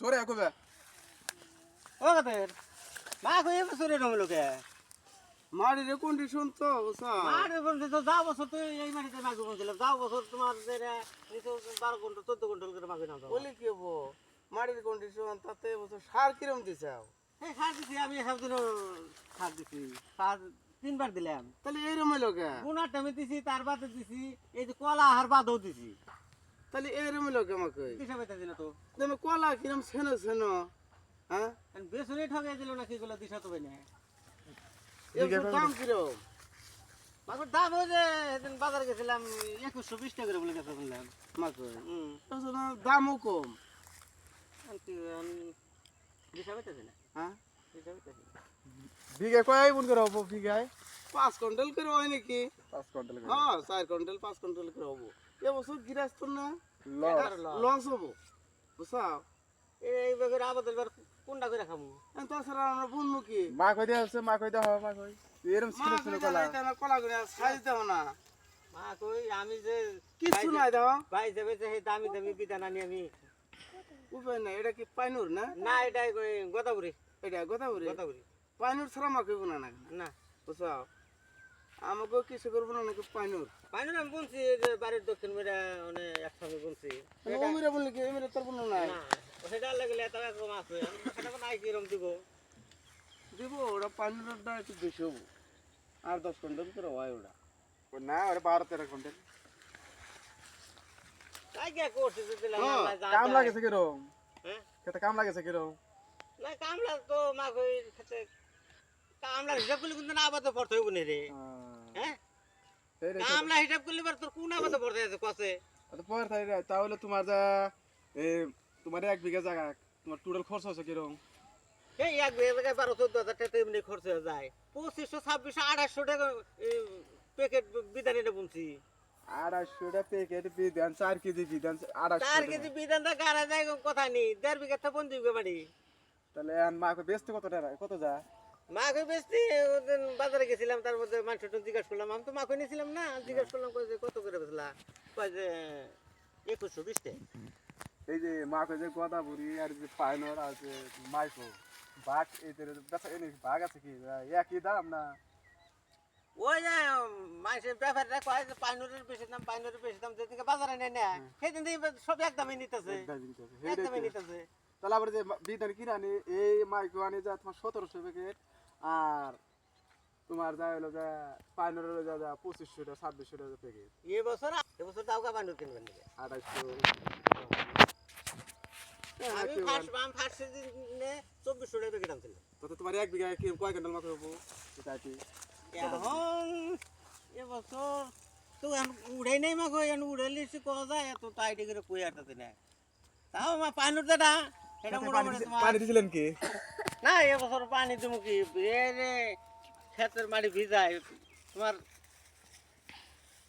চোরে কবে ও কাদের মা কই এবছরে রমলোকে মাটির কন্ডিশন তো বুঝছো আর বলতে তো যাও বছর তো এই মাটিতে মাগো বলছিলাম যাও বছর তোমার যেটা নিচে 12 ঘন্টা 14 ঘন্টা করে মাগো নাও বলি কি হবো মাটির কন্ডিশন তাতে বছর সার কিরম দিছাও এই সার দিছি আমি সবদিন সার দিছি সার 3 বার দিলাম তাহলে এইরকম লোকে গুনা টাইমে দিছি তার বাদে দিছি এই যে কলা আহার বাদও দিছি তাহলে এইরকম লোকে আমাকে দিশা পাইতাছি না তো তুমি কলা কিরম ছেনো ছেনো হ্যাঁ বেসনে ঠকে দিল না কি গুলো দিশা তো পাই না এর দাম কিরম মাগো দাম ওই যে সেদিন বাজারে গেছিলাম 2120 টাকা করে বলে গেছে শুনলাম মাকে দামও কম দিশা পাইতাছি না হ্যাঁ দিশা পাইতাছি না বিঘা কয় মন করে হবো বিঘায় 5 কুইন্টাল করে হয় নাকি 5 কুইন্টাল হ্যাঁ 4 কুইন্টাল 5 কুইন্টাল করে হবো এবছর গিরাস্ত না লস লস হবো বুঝছো এই বেগের আবাদের বার কোনটা করে খামু তাছাড়া আমরা বুনবো কি মা কই দেয়া আছে মা কই দেয়া হবে মা কই এরম ছিল ছিল কলা কলা করে সাইজ দাও না মা কই আমি যে কিছু নাই দাও ভাই যাবে যে দামি দামি বিধান আনি আমি উপায় নাই এটা কি পাইনুর না না এটা কই গোদাবুরি এটা গোদাবরি গোদাবুরি পাইনুর ছাড়া আমাকে বোনা না না বুঝছো আমাকে কিছু করবো না নাকি পাইনুর পাইনি আমি বলছি যে বাড়ির দক্ষিণ মেরা মানে একসঙ্গে বলছি ওমিরা বললি কি এমিরা তোর বোনা নাই না সেটা লাগলে এত একদম আছে সেটা নাই কিরম দিব দিব ওটা পাইনুরটা একটু বেশি হবো আর 10 কুইন্টাল করে হয় ওটা না ওরে 12 13 কুইন্টাল তাই কে করছিস দিলাম কাম লাগেছে কিরম হ্যাঁ খেতে কাম লাগেছে কিরম না কামলা তো মা কই খেতে কামলা হিসাব করলে কিন্তু না আবার তো পড়তে হইব না রে হ্যাঁ কামলা হিসাব করলে বার তোর কোন আবার তো পড়তে আছে কসে তো পর তাহলে তোমার যা তোমার 1 বিঘা জায়গা তোমার টোটাল খরচ আছে কিরম এই এক জায়গায় 12-14 হাজার টাকা এমনি খরচ হয়ে যায় 2500 2600 2800 টাকা প্যাকেট বিধানিটা বুনছি 250 টা প্যাকেট বিধান 4 কেজি বিধান 250 4 কেজি বিধানটা গাড়া যায় কথা নেই 1.5 বিঘা তো বন্ধ দিবে বাড়ি তাহলে মা কই বেচতে কত টাকা কত যা মা কই বেচতি ওদিন বাজারে গেছিলাম তার মধ্যে মানুষটা জিজ্ঞাসা করলাম আমি তো মা কই নিয়েছিলাম না জিজ্ঞাসা করলাম কই যে কত করে বেচলা কই যে 2120 টাকা এই যে মা কই যে গোদাবুরি আর যে পাইনর আর যে মাইকো বাঘ এদের বেচা এনে বাঘ আছে কি একই দাম না ওই যে মাইসের ব্যাপারটা কয় যে পাইনুরের বেশি দাম যেদিকে বাজারে নেয় না সেদিন থেকে সব একদমই নিতেছে একদমই নিতেছে তাহলে আবার যে বিধান কিনে আনি এই মাইকো আনি যা তোমার 1700 প্যাকেট আর তোমার যা হলো যা পাইনর হলো যা 2500 টাকা 2600 টাকা প্যাকেট এবছর দাউকা পাইনুর কিনবেন নাকি 2800 আমি ফার্স্ট সিজনে 2400 টাকা প্যাকেট আনছিলাম তো তোমার 1 বিঘা কি কয় কুইন্টাল মাত্র হবো এটা কি এখন এবছর তো উড়াই নাই মা কই উড়াইলে সে কোয়া যায় এত টাইট করে কই আটাতে না তাও মা পাইনুর দাদা এটা মোটামুটি পানি দিছিলেন কি না এবছর পানি দেবো কি রে ক্ষেতের মাটি ভিজায় তোমার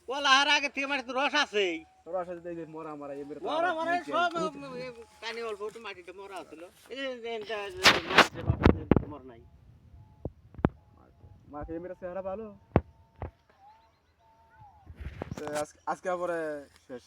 কলা হার আগে থেকে মাটিতে রস আছেই তোর আসলে দেখি মরা মরা এমরে মরা মরা সব পানি অল্প একটু মাটিতে মরা আছিল এই যে মর নাই মাকে এমরে চেহারা ভালো আজকে আবার শেষ